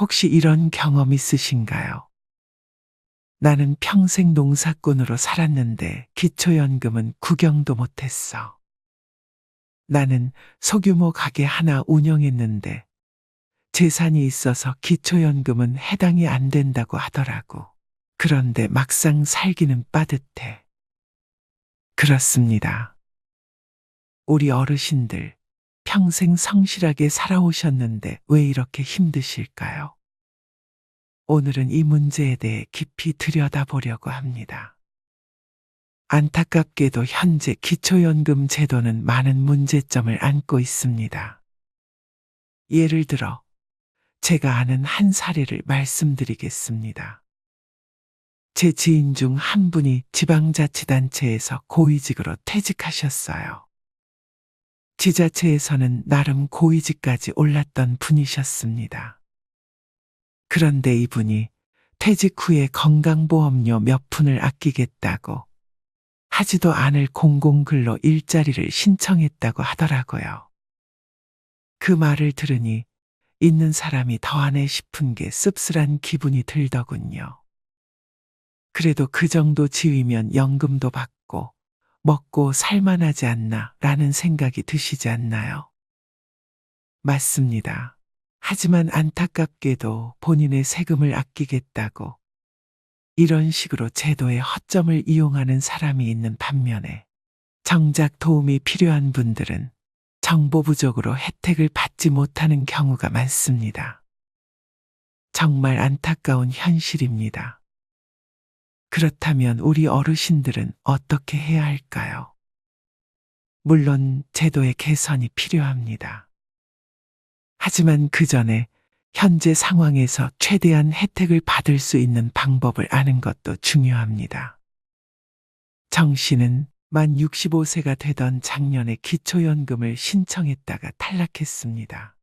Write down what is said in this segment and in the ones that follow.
혹시 이런 경험 있으신가요? 나는 평생 농사꾼으로 살았는데 기초연금은 구경도 못했어. 나는 소규모 가게 하나 운영했는데 재산이 있어서 기초연금은 해당이 안 된다고 하더라고. 그런데 막상 살기는 빠듯해. 그렇습니다. 우리 어르신들 평생 성실하게 살아오셨는데 왜 이렇게 힘드실까요? 오늘은 이 문제에 대해 깊이 들여다보려고 합니다. 안타깝게도 현재 기초연금 제도는 많은 문제점을 안고 있습니다. 예를 들어 제가 아는 한 사례를 말씀드리겠습니다. 제 지인 중 한 분이 지방자치단체에서 고위직으로 퇴직하셨어요. 지자체에서는 나름 고위직까지 올랐던 분이셨습니다. 그런데 이분이 퇴직 후에 건강보험료 몇 푼을 아끼겠다고 하지도 않을 공공근로 일자리를 신청했다고 하더라고요. 그 말을 들으니 있는 사람이 더하네 싶은 게 씁쓸한 기분이 들더군요. 그래도 그 정도 지위면 연금도 받고 먹고 살만하지 않나 라는 생각이 드시지 않나요? 맞습니다. 하지만 안타깝게도 본인의 세금을 아끼겠다고 이런 식으로 제도의 허점을 이용하는 사람이 있는 반면에 정작 도움이 필요한 분들은 정보 부족으로 혜택을 받지 못하는 경우가 많습니다. 정말 안타까운 현실입니다. 그렇다면 우리 어르신들은 어떻게 해야 할까요? 물론 제도의 개선이 필요합니다. 하지만 그 전에 현재 상황에서 최대한 혜택을 받을 수 있는 방법을 아는 것도 중요합니다. 정 씨는 만 65세가 되던 작년에 기초연금을 신청했다가 탈락했습니다.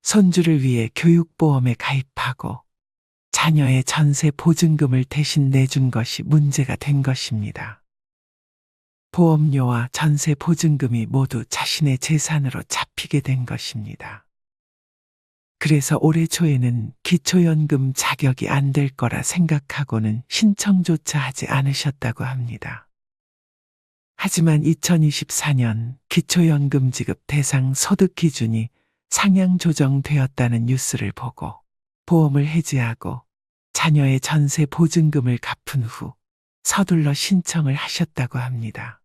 손주를 위해 교육보험에 가입하고 자녀의 전세 보증금을 대신 내준 것이 문제가 된 것입니다. 보험료와 전세 보증금이 모두 자신의 재산으로 잡히게 된 것입니다. 그래서 올해 초에는 기초연금 자격이 안 될 거라 생각하고는 신청조차 하지 않으셨다고 합니다. 하지만 2024년 기초연금 지급 대상 소득 기준이 상향 조정되었다는 뉴스를 보고 보험을 해지하고 자녀의 전세 보증금을 갚은 후 서둘러 신청을 하셨다고 합니다.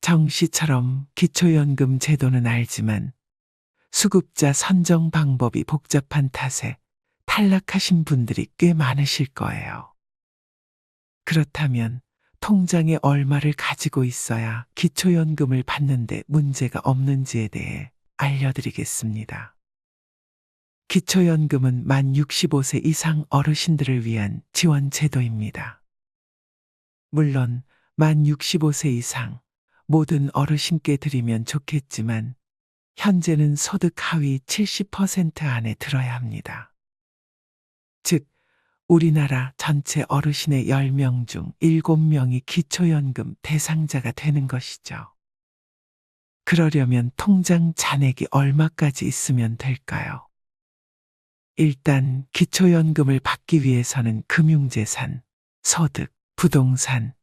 정 씨처럼 기초연금 제도는 알지만 수급자 선정 방법이 복잡한 탓에 탈락하신 분들이 꽤 많으실 거예요. 그렇다면 통장에 얼마를 가지고 있어야 기초연금을 받는데 문제가 없는지에 대해 알려드리겠습니다. 기초연금은 만 65세 이상 어르신들을 위한 지원 제도입니다. 물론 만 65세 이상 모든 어르신께 드리면 좋겠지만 현재는 소득 하위 70% 안에 들어야 합니다. 즉, 우리나라 전체 어르신의 10명 중 7명이 기초연금 대상자가 되는 것이죠. 그러려면 통장 잔액이 얼마까지 있으면 될까요? 일단 기초연금을 받기 위해서는 금융재산, 소득, 부동산,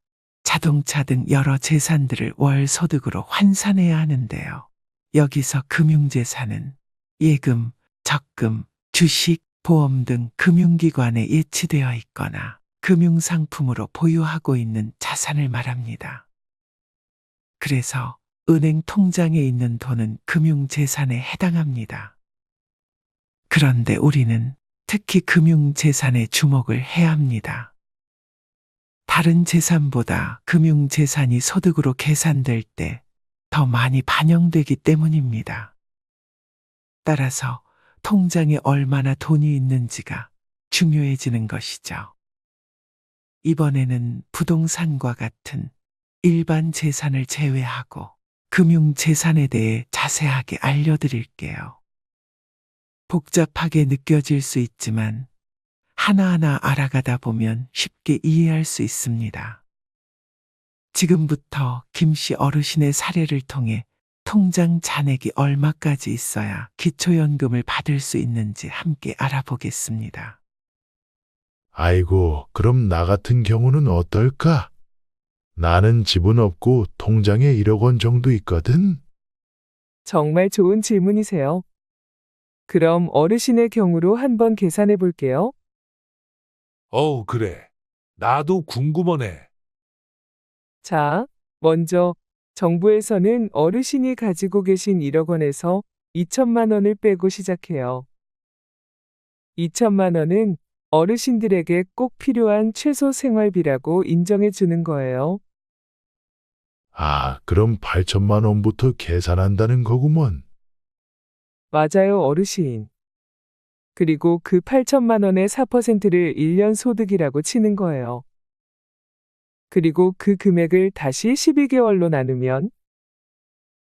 자동차 등 여러 재산들을 월 소득으로 환산해야 하는데요. 여기서 금융재산은 예금, 적금, 주식, 보험 등 금융기관에 예치되어 있거나 금융상품으로 보유하고 있는 자산을 말합니다. 그래서 은행 통장에 있는 돈은 금융재산에 해당합니다. 그런데 우리는 특히 금융재산에 주목을 해야 합니다. 다른 재산보다 금융재산이 소득으로 계산될 때 더 많이 반영되기 때문입니다. 따라서 통장에 얼마나 돈이 있는지가 중요해지는 것이죠. 이번에는 부동산과 같은 일반 재산을 제외하고 금융재산에 대해 자세하게 알려드릴게요. 복잡하게 느껴질 수 있지만 하나하나 알아가다 보면 쉽게 이해할 수 있습니다. 지금부터 김씨 어르신의 사례를 통해 통장 잔액이 얼마까지 있어야 기초연금을 받을 수 있는지 함께 알아보겠습니다. 아이고, 그럼 나 같은 경우는 어떨까? 나는 집은 없고 통장에 1억 원 정도 있거든? 정말 좋은 질문이세요. 그럼 어르신의 경우로 한번 계산해 볼게요. 그래. 나도 궁금하네. 자, 먼저 정부에서는 어르신이 가지고 계신 1억 원에서 2천만 원을 빼고 시작해요. 2천만 원은 어르신들에게 꼭 필요한 최소 생활비라고 인정해 주는 거예요. 아, 그럼 8천만 원부터 계산한다는 거구먼. 맞아요, 어르신. 그리고 그 8천만 원의 4%를 1년 소득이라고 치는 거예요. 그리고 그 금액을 다시 12개월로 나누면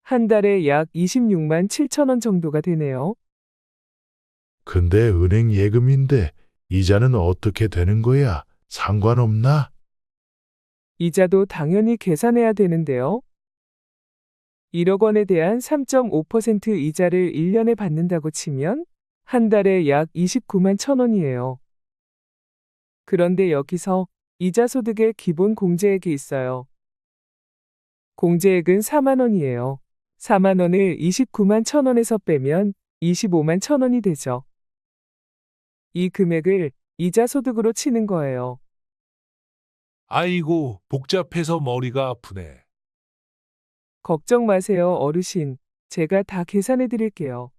한 달에 약 26만 7천 원 정도가 되네요. 근데 은행 예금인데 이자는 어떻게 되는 거야? 상관없나? 이자도 당연히 계산해야 되는데요. 1억 원에 대한 3.5% 이자를 1년에 받는다고 치면 한 달에 약 29만 1천 원이에요. 그런데 여기서 이자 소득의 기본 공제액이 있어요. 공제액은 4만 원이에요. 4만 원을 29만 1천 원에서 빼면 25만 1천 원이 되죠. 이 금액을 이자 소득으로 치는 거예요. 아이고, 복잡해서 머리가 아프네. 걱정 마세요, 어르신. 제가 다 계산해 드릴게요.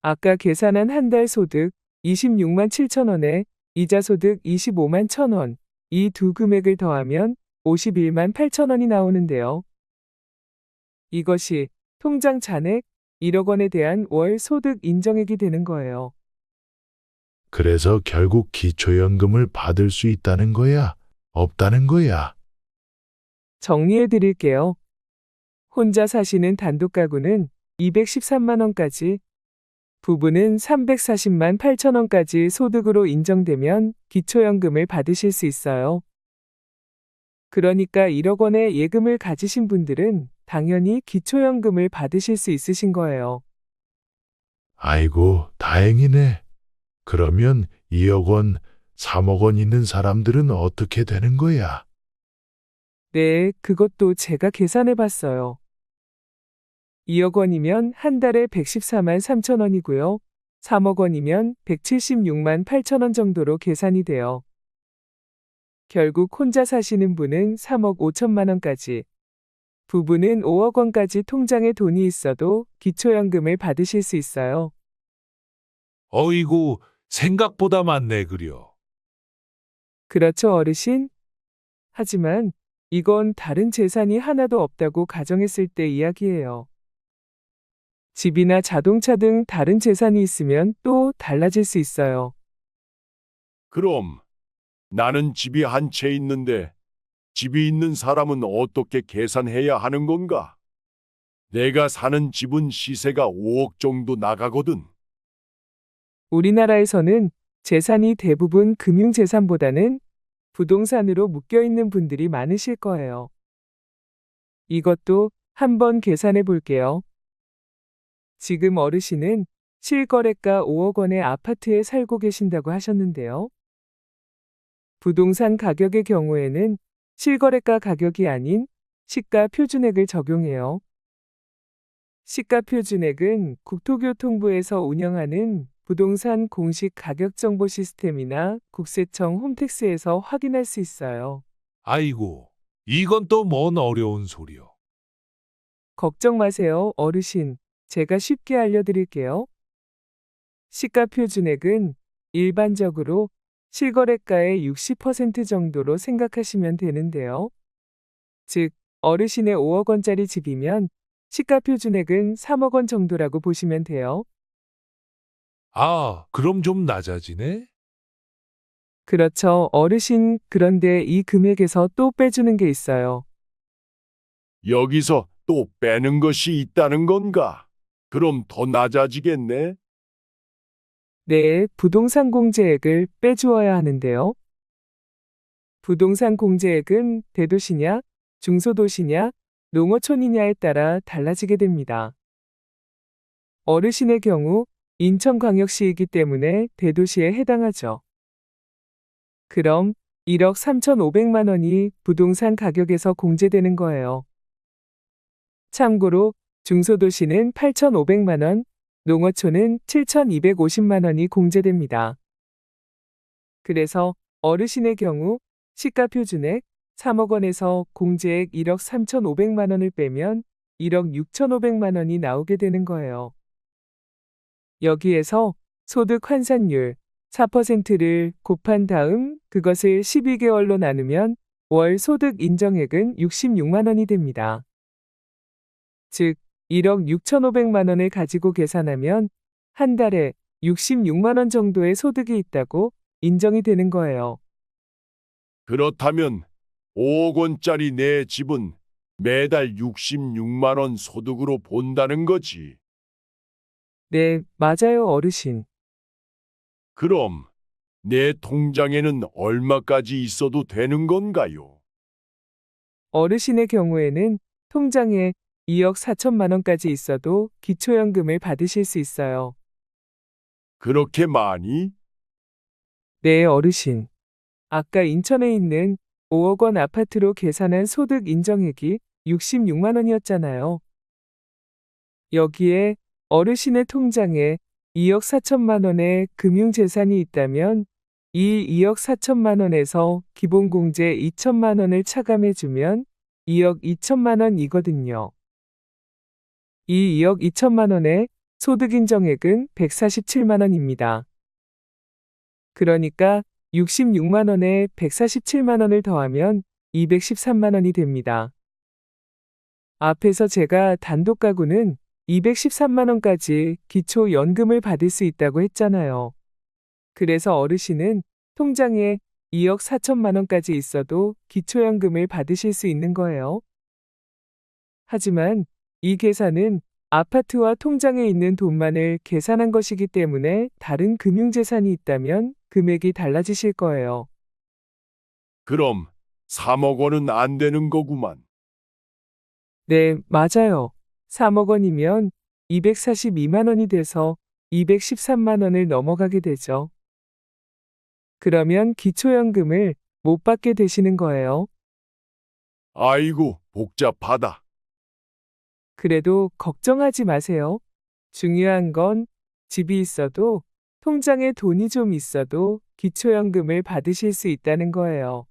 아까 계산한 한 달 소득 26만 7천 원에 이자 소득 25만 1천 원, 이 두 금액을 더하면 51만 8천 원이 나오는데요. 이것이 통장 잔액 1억 원에 대한 월 소득 인정액이 되는 거예요. 그래서 결국 기초연금을 받을 수 있다는 거야? 없다는 거야? 정리해 드릴게요. 혼자 사시는 단독 가구는 213만 원까지, 부부는 340만 8천 원까지 소득으로 인정되면 기초연금을 받으실 수 있어요. 그러니까 1억 원의 예금을 가지신 분들은 당연히 기초연금을 받으실 수 있으신 거예요. 아이고, 다행이네. 그러면 2억 원, 3억 원 있는 사람들은 어떻게 되는 거야? 네, 그것도 제가 계산해 봤어요. 2억 원이면 한 달에 114만 3천 원이고요. 3억 원이면 176만 8천 원 정도로 계산이 돼요. 결국 혼자 사시는 분은 3억 5천만 원까지, 부부는 5억 원까지 통장에 돈이 있어도 기초연금을 받으실 수 있어요. 어이구, 생각보다 많네, 그려. 그렇죠, 어르신? 하지만 이건 다른 재산이 하나도 없다고 가정했을 때 이야기예요. 집이나 자동차 등 다른 재산이 있으면 또 달라질 수 있어요. 그럼 나는 집이 한 채 있는데 집이 있는 사람은 어떻게 계산해야 하는 건가? 내가 사는 집은 시세가 5억 정도 나가거든. 우리나라에서는 재산이 대부분 금융재산보다는 부동산으로 묶여 있는 분들이 많으실 거예요. 이것도 한번 계산해 볼게요. 지금 어르신은 실거래가 5억 원의 아파트에 살고 계신다고 하셨는데요. 부동산 가격의 경우에는 실거래가 가격이 아닌 시가 표준액을 적용해요. 시가 표준액은 국토교통부에서 운영하는 부동산 공식 가격 정보 시스템이나 국세청 홈택스에서 확인할 수 있어요. 아이고, 이건 또 뭔 어려운 소리요. 걱정 마세요, 어르신. 제가 쉽게 알려드릴게요. 시가 표준액은 일반적으로 실거래가의 60% 정도로 생각하시면 되는데요. 즉, 어르신의 5억 원짜리 집이면 시가 표준액은 3억 원 정도라고 보시면 돼요. 아, 그럼 좀 낮아지네? 그렇죠, 어르신. 그런데 이 금액에서 또 빼주는 게 있어요. 여기서 또 빼는 것이 있다는 건가? 그럼 더 낮아지겠네? 네, 부동산 공제액을 빼주어야 하는데요. 부동산 공제액은 대도시냐, 중소도시냐, 농어촌이냐에 따라 달라지게 됩니다. 어르신의 경우 인천광역시이기 때문에 대도시에 해당하죠. 그럼 1억 3,500만 원이 부동산 가격에서 공제되는 거예요. 참고로 중소도시는 8,500만 원, 농어촌은 7,250만 원이 공제됩니다. 그래서 어르신의 경우 시가표준액 3억 원에서 공제액 1억 3,500만 원을 빼면 1억 6,500만 원이 나오게 되는 거예요. 여기에서 소득 환산율 4%를 곱한 다음 그것을 12개월로 나누면 월 소득 인정액은 66만 원이 됩니다. 즉 1억 6,500만 원을 가지고 계산하면 한 달에 66만 원 정도의 소득이 있다고 인정이 되는 거예요. 그렇다면 5억 원짜리 내 집은 매달 66만 원 소득으로 본다는 거지. 네, 맞아요, 어르신. 그럼 내 통장에는 얼마까지 있어도 되는 건가요? 어르신의 경우에는 통장에 2억 4천만 원까지 있어도 기초연금을 받으실 수 있어요. 그렇게 많이? 네, 어르신. 아까 인천에 있는 5억 원 아파트로 계산한 소득 인정액이 66만 원이었잖아요. 여기에 어르신의 통장에 2억 4천만 원의 금융재산이 있다면 이 2억 4천만 원에서 기본공제 2천만 원을 차감해주면 2억 2천만 원이거든요. 이 2억 2천만 원의 소득인정액은 147만 원입니다. 그러니까 66만 원에 147만 원을 더하면 213만 원이 됩니다. 앞에서 제가 단독 가구는 213만 원까지 기초연금을 받을 수 있다고 했잖아요. 그래서 어르신은 통장에 2억 4천만 원까지 있어도 기초연금을 받으실 수 있는 거예요. 하지만 이 계산은 아파트와 통장에 있는 돈만을 계산한 것이기 때문에 다른 금융재산이 있다면 금액이 달라지실 거예요. 그럼 3억 원은 안 되는 거구만. 네, 맞아요. 3억 원이면 242만 원이 돼서 213만 원을 넘어가게 되죠. 그러면 기초연금을 못 받게 되시는 거예요. 아이고, 복잡하다. 그래도 걱정하지 마세요. 중요한 건 집이 있어도 통장에 돈이 좀 있어도 기초연금을 받으실 수 있다는 거예요.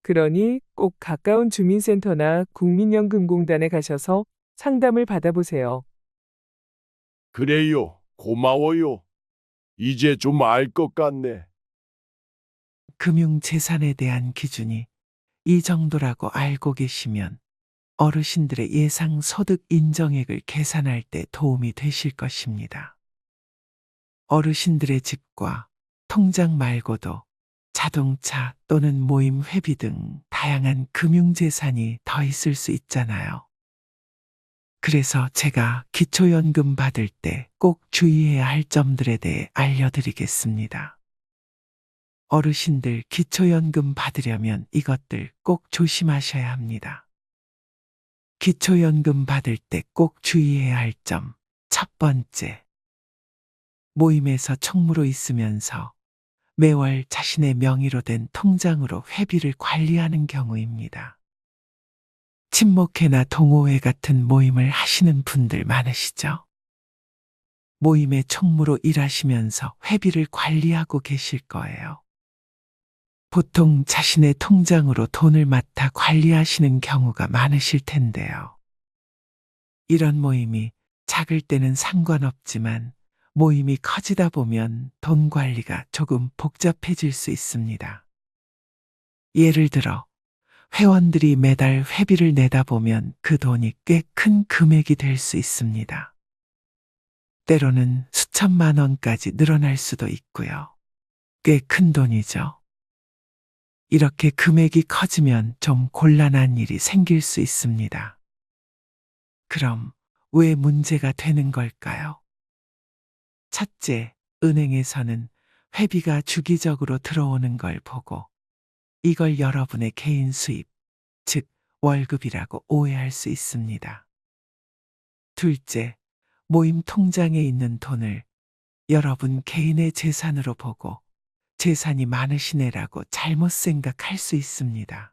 그러니 꼭 가까운 주민센터나 국민연금공단에 가셔서 상담을 받아보세요. 그래요. 고마워요. 이제 좀 알 것 같네. 금융재산에 대한 기준이 이 정도라고 알고 계시면 어르신들의 예상 소득 인정액을 계산할 때 도움이 되실 것입니다. 어르신들의 집과 통장 말고도 자동차 또는 모임 회비 등 다양한 금융재산이 더 있을 수 있잖아요. 그래서 제가 기초연금 받을 때 꼭 주의해야 할 점들에 대해 알려드리겠습니다. 어르신들 기초연금 받으려면 이것들 꼭 조심하셔야 합니다. 기초연금 받을 때 꼭 주의해야 할 점. 첫 번째, 모임에서 총무로 있으면서 매월 자신의 명의로 된 통장으로 회비를 관리하는 경우입니다. 친목회나 동호회 같은 모임을 하시는 분들 많으시죠? 모임의 총무로 일하시면서 회비를 관리하고 계실 거예요. 보통 자신의 통장으로 돈을 맡아 관리하시는 경우가 많으실 텐데요. 이런 모임이 작을 때는 상관없지만 모임이 커지다 보면 돈 관리가 조금 복잡해질 수 있습니다. 예를 들어 회원들이 매달 회비를 내다 보면 그 돈이 꽤 큰 금액이 될 수 있습니다. 때로는 수천만 원까지 늘어날 수도 있고요. 꽤 큰 돈이죠. 이렇게 금액이 커지면 좀 곤란한 일이 생길 수 있습니다. 그럼 왜 문제가 되는 걸까요? 첫째, 은행에서는 회비가 주기적으로 들어오는 걸 보고 이걸 여러분의 개인 수입, 즉 월급이라고 오해할 수 있습니다. 둘째, 모임 통장에 있는 돈을 여러분 개인의 재산으로 보고 재산이 많으시네라고 잘못 생각할 수 있습니다.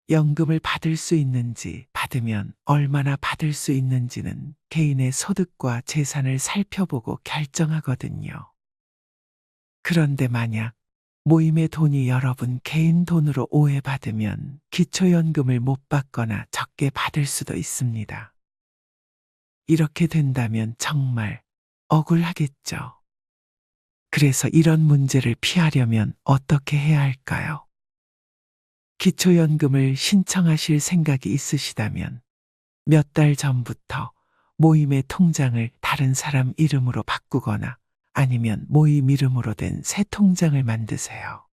연금을 받을 수 있는지, 받으면 얼마나 받을 수 있는지는 개인의 소득과 재산을 살펴보고 결정하거든요. 그런데 만약 모임의 돈이 여러분 개인 돈으로 오해받으면 기초연금을 못 받거나 적게 받을 수도 있습니다. 이렇게 된다면 정말 억울하겠죠. 그래서 이런 문제를 피하려면 어떻게 해야 할까요? 기초연금을 신청하실 생각이 있으시다면 몇 달 전부터 모임의 통장을 다른 사람 이름으로 바꾸거나 아니면 모임 이름으로 된 새 통장을 만드세요.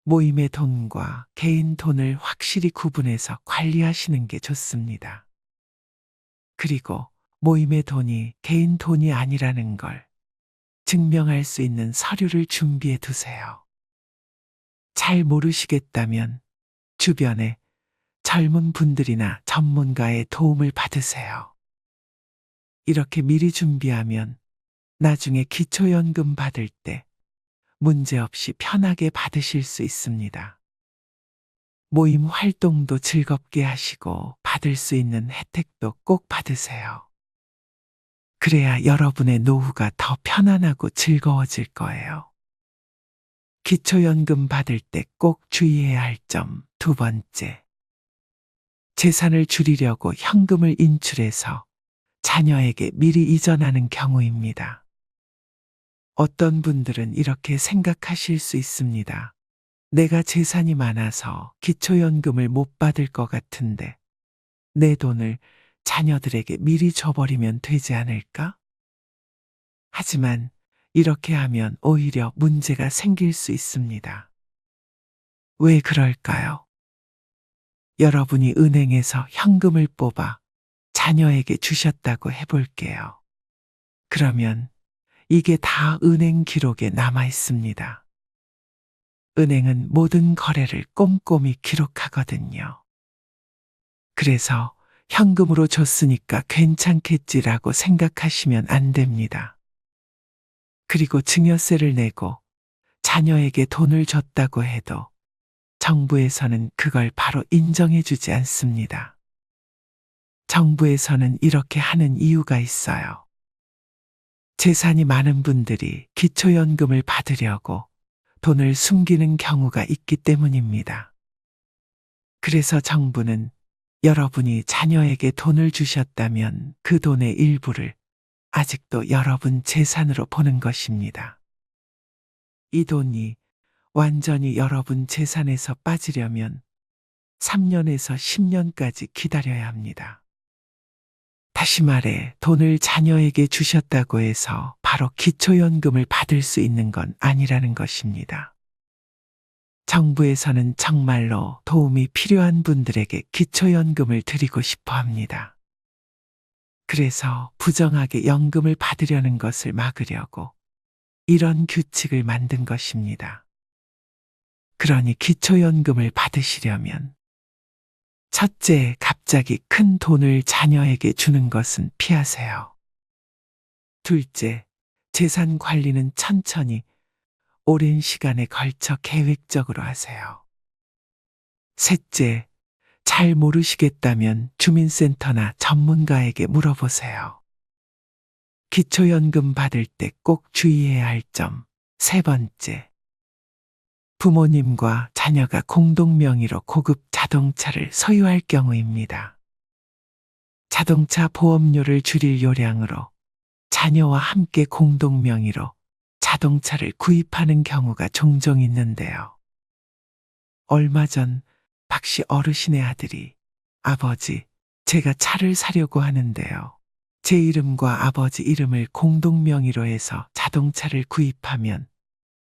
모임의 돈과 개인 돈을 확실히 구분해서 관리하시는 게 좋습니다. 그리고 모임의 돈이 개인 돈이 아니라는 걸 증명할 수 있는 서류를 준비해 두세요. 잘 모르시겠다면 주변에 젊은 분들이나 전문가의 도움을 받으세요. 이렇게 미리 준비하면 나중에 기초연금 받을 때 문제없이 편하게 받으실 수 있습니다. 모임 활동도 즐겁게 하시고 받을 수 있는 혜택도 꼭 받으세요. 그래야 여러분의 노후가 더 편안하고 즐거워질 거예요. 기초연금 받을 때 꼭 주의해야 할 점 두 번째. 재산을 줄이려고 현금을 인출해서 자녀에게 미리 이전하는 경우입니다. 어떤 분들은 이렇게 생각하실 수 있습니다. 내가 재산이 많아서 기초연금을 못 받을 것 같은데 내 돈을 자녀들에게 미리 줘버리면 되지 않을까? 하지만 이렇게 하면 오히려 문제가 생길 수 있습니다. 왜 그럴까요? 여러분이 은행에서 현금을 뽑아 자녀에게 주셨다고 해볼게요. 그러면 이게 다 은행 기록에 남아 있습니다. 은행은 모든 거래를 꼼꼼히 기록하거든요. 그래서 현금으로 줬으니까 괜찮겠지라고 생각하시면 안 됩니다. 그리고 증여세를 내고 자녀에게 돈을 줬다고 해도 정부에서는 그걸 바로 인정해 주지 않습니다. 정부에서는 이렇게 하는 이유가 있어요. 재산이 많은 분들이 기초연금을 받으려고 돈을 숨기는 경우가 있기 때문입니다. 그래서 정부는 여러분이 자녀에게 돈을 주셨다면 그 돈의 일부를 아직도 여러분 재산으로 보는 것입니다. 이 돈이 완전히 여러분 재산에서 빠지려면 3년에서 10년까지 기다려야 합니다. 다시 말해 돈을 자녀에게 주셨다고 해서 바로 기초연금을 받을 수 있는 건 아니라는 것입니다. 정부에서는 정말로 도움이 필요한 분들에게 기초연금을 드리고 싶어 합니다. 그래서 부정하게 연금을 받으려는 것을 막으려고 이런 규칙을 만든 것입니다. 그러니 기초연금을 받으시려면 첫째, 갑자기 큰 돈을 자녀에게 주는 것은 피하세요. 둘째, 재산 관리는 천천히 오랜 시간에 걸쳐 계획적으로 하세요. 셋째, 잘 모르시겠다면 주민센터나 전문가에게 물어보세요. 기초연금 받을 때 꼭 주의해야 할 점 세 번째. 부모님과 자녀가 공동 명의로 고급 자동차를 소유할 경우입니다. 자동차 보험료를 줄일 요량으로 자녀와 함께 공동 명의로 자동차를 구입하는 경우가 종종 있는데요. 얼마 전 박씨 어르신의 아들이 아버지, 제가 차를 사려고 하는데요. 제 이름과 아버지 이름을 공동 명의로 해서 자동차를 구입하면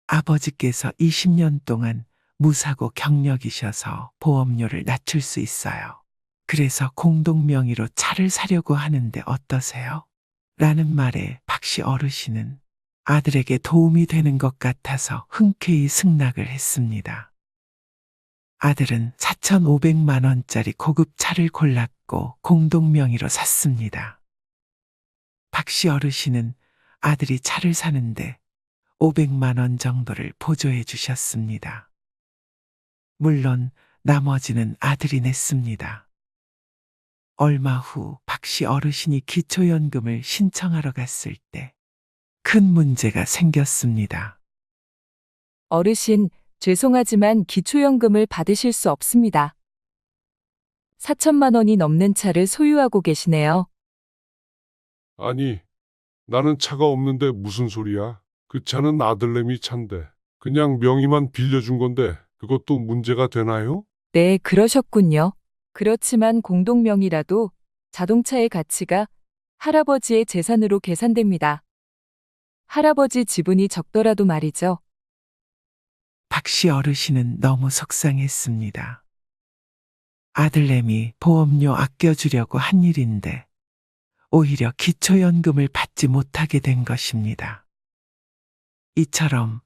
아버지께서 20년 동안 무사고 경력이셔서 보험료를 낮출 수 있어요. 그래서 공동 명의로 차를 사려고 하는데 어떠세요? 라는 말에 박씨 어르신은 아들에게 도움이 되는 것 같아서 흔쾌히 승낙을 했습니다. 아들은 4,500만 원짜리 고급 차를 골랐고 공동 명의로 샀습니다. 박 씨 어르신은 아들이 차를 사는데 500만 원 정도를 보조해 주셨습니다. 물론 나머지는 아들이 냈습니다. 얼마 후 박 씨 어르신이 기초연금을 신청하러 갔을 때 큰 문제가 생겼습니다. 어르신, 죄송하지만 기초연금을 받으실 수 없습니다. 4천만 원이 넘는 차를 소유하고 계시네요. 아니, 나는 차가 없는데 무슨 소리야? 그 차는 아들내미 차인데 그냥 명의만 빌려준 건데 그것도 문제가 되나요? 네, 그러셨군요. 그렇지만 공동명의라도 자동차의 가치가 할아버지의 재산으로 계산됩니다. 할아버지 지분이 적더라도 말이죠. 박 씨 어르신은 너무 속상했습니다. 아들내미 보험료 아껴주려고 한 일인데 오히려 기초연금을 받지 못하게 된 것입니다. 이처럼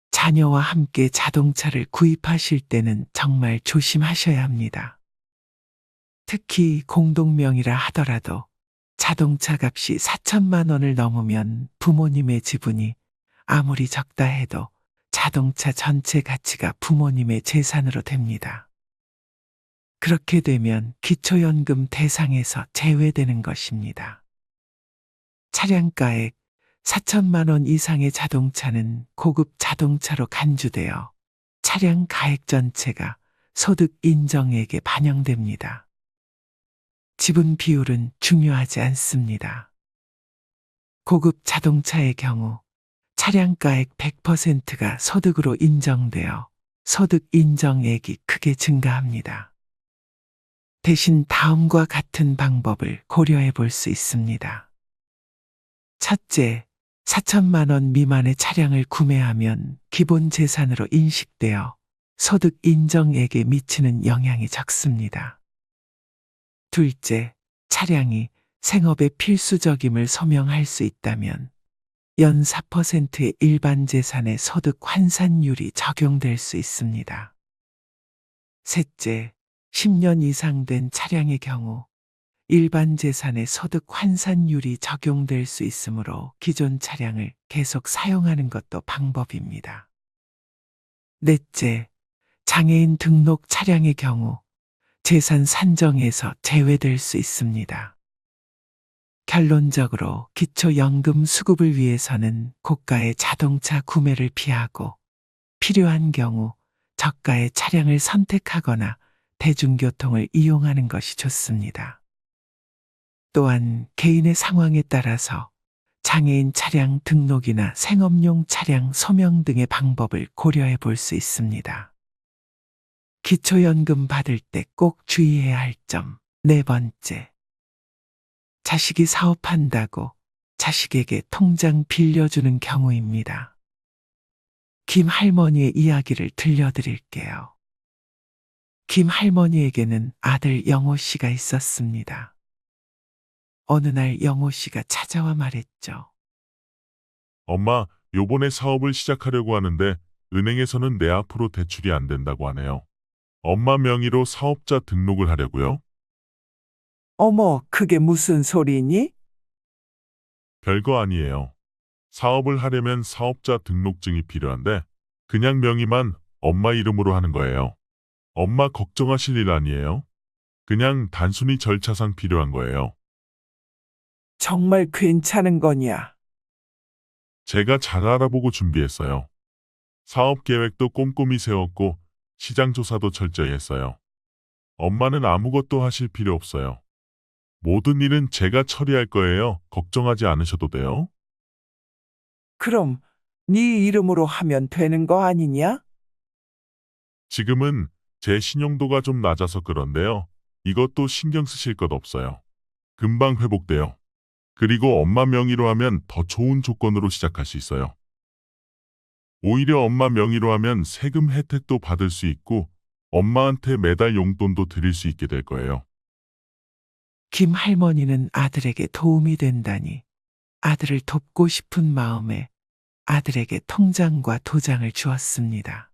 자녀와 함께 자동차를 구입하실 때는 정말 조심하셔야 합니다. 특히 공동명의라 하더라도 자동차 값이 4천만 원을 넘으면 부모님의 지분이 아무리 적다 해도 자동차 전체 가치가 부모님의 재산으로 됩니다. 그렇게 되면 기초연금 대상에서 제외되는 것입니다. 차량가액 4천만 원 이상의 자동차는 고급 자동차로 간주되어 차량 가액 전체가 소득 인정액에 반영됩니다. 지분 비율은 중요하지 않습니다. 고급 자동차의 경우 차량가액 100%가 소득으로 인정되어 소득 인정액이 크게 증가합니다. 대신 다음과 같은 방법을 고려해 볼 수 있습니다. 첫째, 4천만 원 미만의 차량을 구매하면 기본 재산으로 인식되어 소득 인정액에 미치는 영향이 적습니다. 둘째, 차량이 생업에 필수적임을 소명할 수 있다면 연 4%의 일반 재산의 소득 환산율이 적용될 수 있습니다. 셋째, 10년 이상 된 차량의 경우 일반 재산의 소득 환산율이 적용될 수 있으므로 기존 차량을 계속 사용하는 것도 방법입니다. 넷째, 장애인 등록 차량의 경우 재산 산정에서 제외될 수 있습니다. 결론적으로 기초연금 수급을 위해서는 고가의 자동차 구매를 피하고 필요한 경우 저가의 차량을 선택하거나 대중교통을 이용하는 것이 좋습니다. 또한 개인의 상황에 따라서 장애인 차량 등록이나 생업용 차량 소명 등의 방법을 고려해 볼 수 있습니다. 기초연금 받을 때 꼭 주의해야 할 점. 네 번째. 자식이 사업한다고 자식에게 통장 빌려주는 경우입니다. 김 할머니의 이야기를 들려드릴게요. 김 할머니에게는 아들 영호 씨가 있었습니다. 어느 날 영호 씨가 찾아와 말했죠. 엄마, 요번에 사업을 시작하려고 하는데 은행에서는 내 앞으로 대출이 안 된다고 하네요. 엄마 명의로 사업자 등록을 하려고요. 어머, 그게 무슨 소리니? 별거 아니에요. 사업을 하려면 사업자 등록증이 필요한데 그냥 명의만 엄마 이름으로 하는 거예요. 엄마 걱정하실 일 아니에요. 그냥 단순히 절차상 필요한 거예요. 정말 괜찮은 거냐? 제가 잘 알아보고 준비했어요. 사업 계획도 꼼꼼히 세웠고 시장 조사도 철저히 했어요. 엄마는 아무것도 하실 필요 없어요. 모든 일은 제가 처리할 거예요. 걱정하지 않으셔도 돼요. 그럼 네 이름으로 하면 되는 거 아니냐? 지금은 제 신용도가 좀 낮아서 그런데요. 이것도 신경 쓰실 것 없어요. 금방 회복돼요. 그리고 엄마 명의로 하면 더 좋은 조건으로 시작할 수 있어요. 오히려 엄마 명의로 하면 세금 혜택도 받을 수 있고 엄마한테 매달 용돈도 드릴 수 있게 될 거예요. 김 할머니는 아들에게 도움이 된다니 아들을 돕고 싶은 마음에 아들에게 통장과 도장을 주었습니다.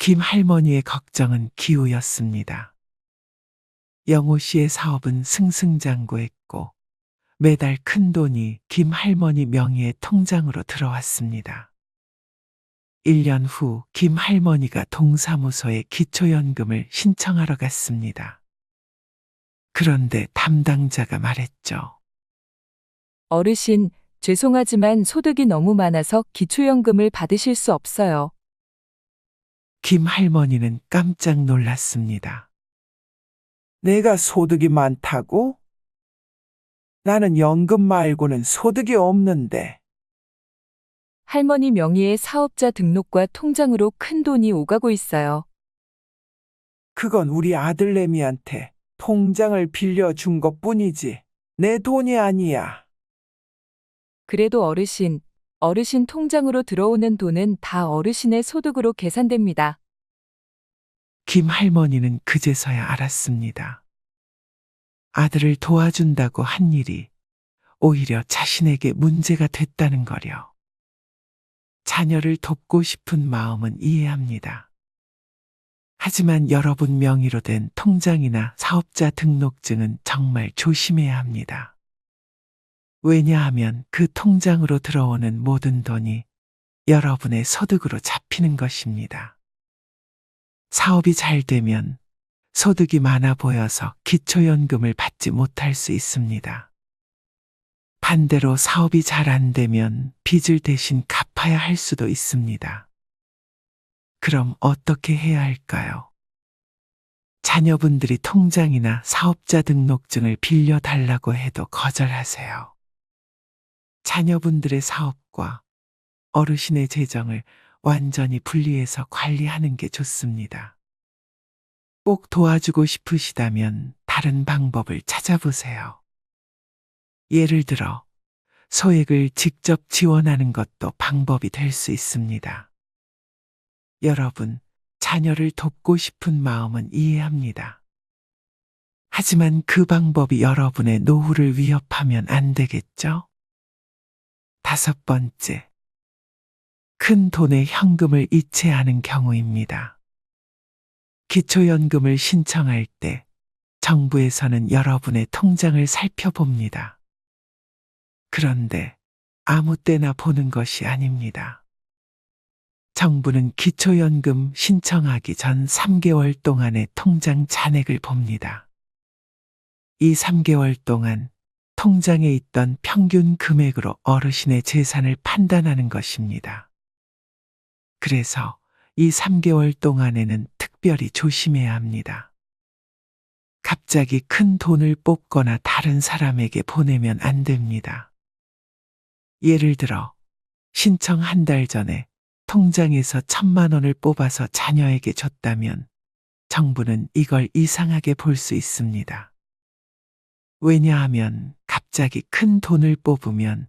김 할머니의 걱정은 기우였습니다. 영호 씨의 사업은 승승장구했고 매달 큰 돈이 김 할머니 명의의 통장으로 들어왔습니다. 1년 후 김 할머니가 동사무소에 기초연금을 신청하러 갔습니다. 그런데 담당자가 말했죠. 어르신, 죄송하지만 소득이 너무 많아서 기초연금을 받으실 수 없어요. 김 할머니는 깜짝 놀랐습니다. 내가 소득이 많다고? 나는 연금 말고는 소득이 없는데. 할머니 명의의 사업자 등록과 통장으로 큰 돈이 오가고 있어요. 그건 우리 아들내미한테 통장을 빌려준 것뿐이지 내 돈이 아니야. 그래도 어르신 통장으로 들어오는 돈은 다 어르신의 소득으로 계산됩니다. 김 할머니는 그제서야 알았습니다. 아들을 도와준다고 한 일이 오히려 자신에게 문제가 됐다는 거려. 자녀를 돕고 싶은 마음은 이해합니다. 하지만 여러분 명의로 된 통장이나 사업자 등록증은 정말 조심해야 합니다. 왜냐하면 그 통장으로 들어오는 모든 돈이 여러분의 소득으로 잡히는 것입니다. 사업이 잘 되면 소득이 많아 보여서 기초연금을 받지 못할 수 있습니다. 반대로 사업이 잘 안 되면 빚을 대신 갚아야 할 수도 있습니다. 그럼 어떻게 해야 할까요? 자녀분들이 통장이나 사업자 등록증을 빌려달라고 해도 거절하세요. 자녀분들의 사업과 어르신의 재정을 완전히 분리해서 관리하는 게 좋습니다. 꼭 도와주고 싶으시다면 다른 방법을 찾아보세요. 예를 들어 소액을 직접 지원하는 것도 방법이 될 수 있습니다. 여러분, 자녀를 돕고 싶은 마음은 이해합니다. 하지만 그 방법이 여러분의 노후를 위협하면 안 되겠죠? 5번째, 큰 돈의 현금을 이체하는 경우입니다. 기초연금을 신청할 때 정부에서는 여러분의 통장을 살펴봅니다. 그런데 아무 때나 보는 것이 아닙니다. 정부는 기초연금 신청하기 전 3개월 동안의 통장 잔액을 봅니다. 이 3개월 동안 통장에 있던 평균 금액으로 어르신의 재산을 판단하는 것입니다. 그래서 이 3개월 동안에는 특별히 조심해야 합니다. 갑자기 큰 돈을 뽑거나 다른 사람에게 보내면 안 됩니다. 예를 들어 신청 한 달 전에 통장에서 1,000만 원을 뽑아서 자녀에게 줬다면 정부는 이걸 이상하게 볼 수 있습니다. 왜냐하면 갑자기 큰 돈을 뽑으면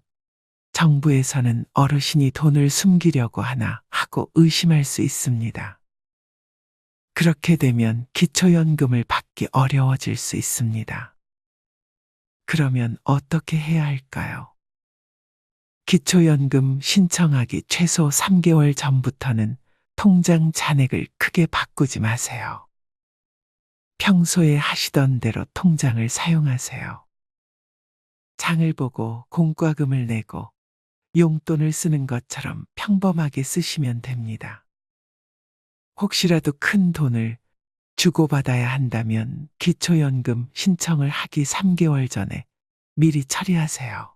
정부에서는 어르신이 돈을 숨기려고 하나 하고 의심할 수 있습니다. 그렇게 되면 기초연금을 받기 어려워질 수 있습니다. 그러면 어떻게 해야 할까요? 기초연금 신청하기 최소 3개월 전부터는 통장 잔액을 크게 바꾸지 마세요. 평소에 하시던 대로 통장을 사용하세요. 장을 보고 공과금을 내고 용돈을 쓰는 것처럼 평범하게 쓰시면 됩니다. 혹시라도 큰 돈을 주고받아야 한다면 기초연금 신청을 하기 3개월 전에 미리 처리하세요.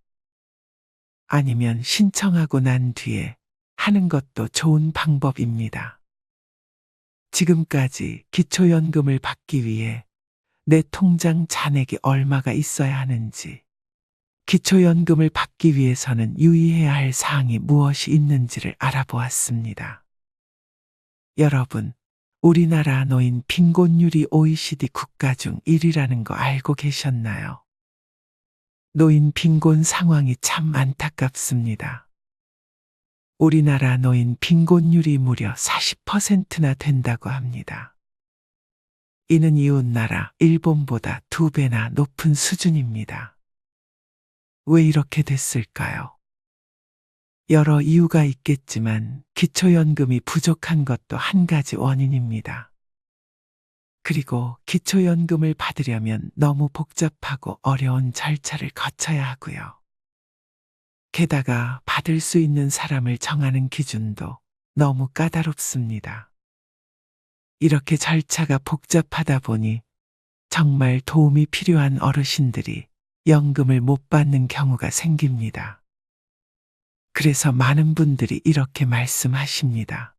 아니면 신청하고 난 뒤에 하는 것도 좋은 방법입니다. 지금까지 기초연금을 받기 위해 내 통장 잔액이 얼마가 있어야 하는지, 기초연금을 받기 위해서는 유의해야 할 사항이 무엇이 있는지를 알아보았습니다. 여러분, 우리나라 노인 빈곤율이 OECD 국가 중 1위라는 거 알고 계셨나요? 노인 빈곤 상황이 참 안타깝습니다. 우리나라 노인 빈곤율이 무려 40%나 된다고 합니다. 이는 이웃나라 일본보다 2배나 높은 수준입니다. 왜 이렇게 됐을까요? 여러 이유가 있겠지만 기초연금이 부족한 것도 한 가지 원인입니다. 그리고 기초연금을 받으려면 너무 복잡하고 어려운 절차를 거쳐야 하고요. 게다가 받을 수 있는 사람을 정하는 기준도 너무 까다롭습니다. 이렇게 절차가 복잡하다 보니 정말 도움이 필요한 어르신들이 연금을 못 받는 경우가 생깁니다. 그래서 많은 분들이 이렇게 말씀하십니다.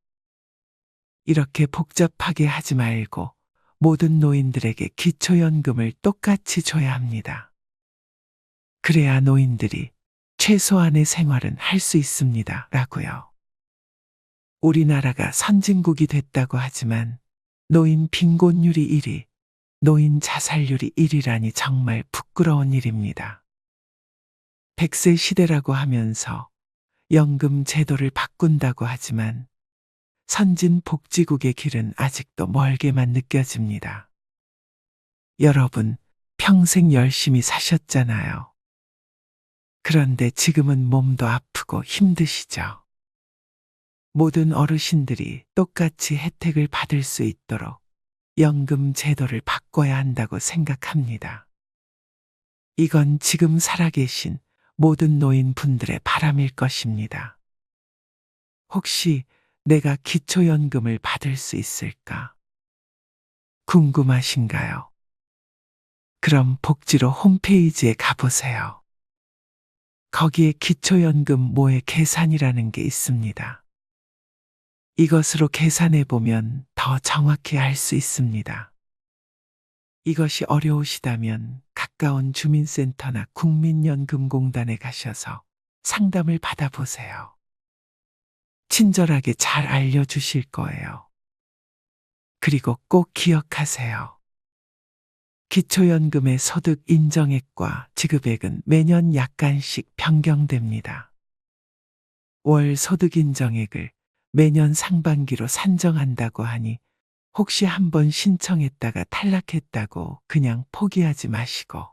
이렇게 복잡하게 하지 말고 모든 노인들에게 기초연금을 똑같이 줘야 합니다. 그래야 노인들이 최소한의 생활은 할 수 있습니다. 라고요. 우리나라가 선진국이 됐다고 하지만 노인 빈곤율이 1위, 노인 자살률이 1위라니 정말 부끄러운 일입니다. 100세 시대라고 하면서 연금 제도를 바꾼다고 하지만 선진 복지국의 길은 아직도 멀게만 느껴집니다. 여러분, 평생 열심히 사셨잖아요. 그런데 지금은 몸도 아프고 힘드시죠? 모든 어르신들이 똑같이 혜택을 받을 수 있도록 연금 제도를 바꿔야 한다고 생각합니다. 이건 지금 살아계신 모든 노인분들의 바람일 것입니다. 혹시 내가 기초연금을 받을 수 있을까? 궁금하신가요? 그럼 복지로 홈페이지에 가보세요. 거기에 기초연금 모의 계산이라는 게 있습니다. 이것으로 계산해 보면 더 정확히 알 수 있습니다. 이것이 어려우시다면 가까운 주민센터나 국민연금공단에 가셔서 상담을 받아보세요. 친절하게 잘 알려주실 거예요. 그리고 꼭 기억하세요. 기초연금의 소득 인정액과 지급액은 매년 약간씩 변경됩니다. 월 소득 인정액을 매년 상반기로 산정한다고 하니 혹시 한번 신청했다가 탈락했다고 그냥 포기하지 마시고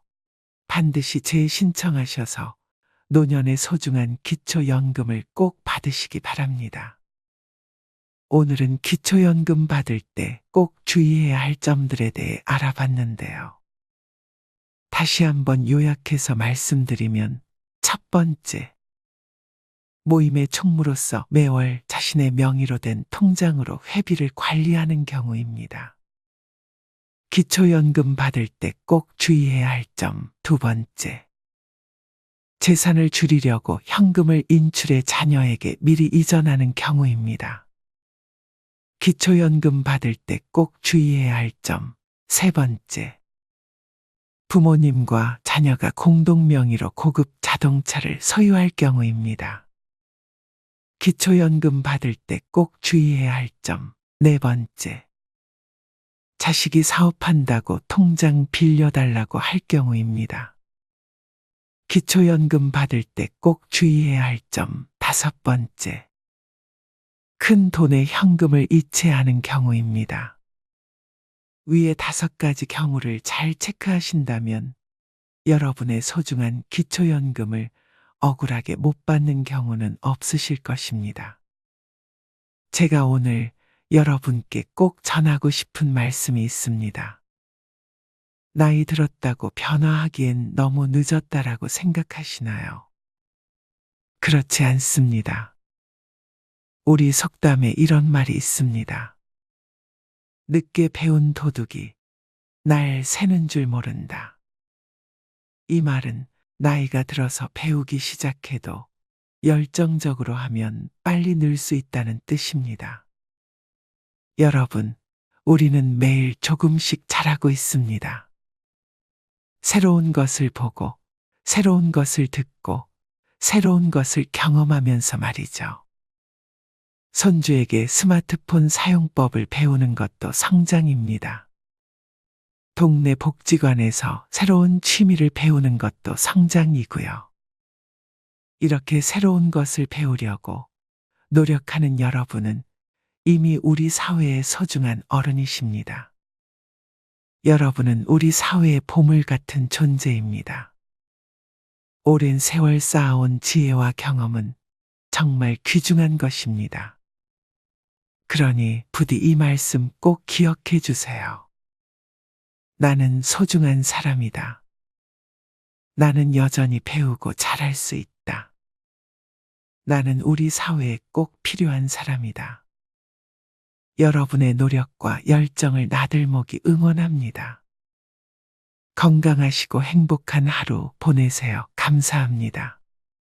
반드시 재신청하셔서 노년의 소중한 기초연금을 꼭 받으시기 바랍니다. 오늘은 기초연금 받을 때 꼭 주의해야 할 점들에 대해 알아봤는데요. 다시 한번 요약해서 말씀드리면 첫 번째, 모임의 총무로서 매월 자신의 명의로 된 통장으로 회비를 관리하는 경우입니다. 기초연금 받을 때 꼭 주의해야 할 점 두 번째, 재산을 줄이려고 현금을 인출해 자녀에게 미리 이전하는 경우입니다. 기초연금 받을 때 꼭 주의해야 할 점 세 번째, 부모님과 자녀가 공동 명의로 고급 자동차를 소유할 경우입니다. 기초연금 받을 때 꼭 주의해야 할 점 네 번째, 자식이 사업한다고 통장 빌려달라고 할 경우입니다. 기초연금 받을 때 꼭 주의해야 할 점 다섯 번째, 큰 돈의 현금을 이체하는 경우입니다. 위의 5가지 경우를 잘 체크하신다면 여러분의 소중한 기초연금을 억울하게 못 받는 경우는 없으실 것입니다. 제가 오늘 여러분께 꼭 전하고 싶은 말씀이 있습니다. 나이 들었다고 변화하기엔 너무 늦었다라고 생각하시나요? 그렇지 않습니다. 우리 속담에 이런 말이 있습니다. 늦게 배운 도둑이 날 새는 줄 모른다. 이 말은 나이가 들어서 배우기 시작해도 열정적으로 하면 빨리 늘 수 있다는 뜻입니다. 여러분, 우리는 매일 조금씩 잘하고 있습니다. 새로운 것을 보고, 새로운 것을 듣고, 새로운 것을 경험하면서 말이죠. 손주에게 스마트폰 사용법을 배우는 것도 성장입니다. 동네 복지관에서 새로운 취미를 배우는 것도 성장이고요. 이렇게 새로운 것을 배우려고 노력하는 여러분은 이미 우리 사회의 소중한 어른이십니다. 여러분은 우리 사회의 보물 같은 존재입니다. 오랜 세월 쌓아온 지혜와 경험은 정말 귀중한 것입니다. 그러니 부디 이 말씀 꼭 기억해 주세요. 나는 소중한 사람이다. 나는 여전히 배우고 잘할 수 있다. 나는 우리 사회에 꼭 필요한 사람이다. 여러분의 노력과 열정을 나들목이 응원합니다. 건강하시고 행복한 하루 보내세요. 감사합니다.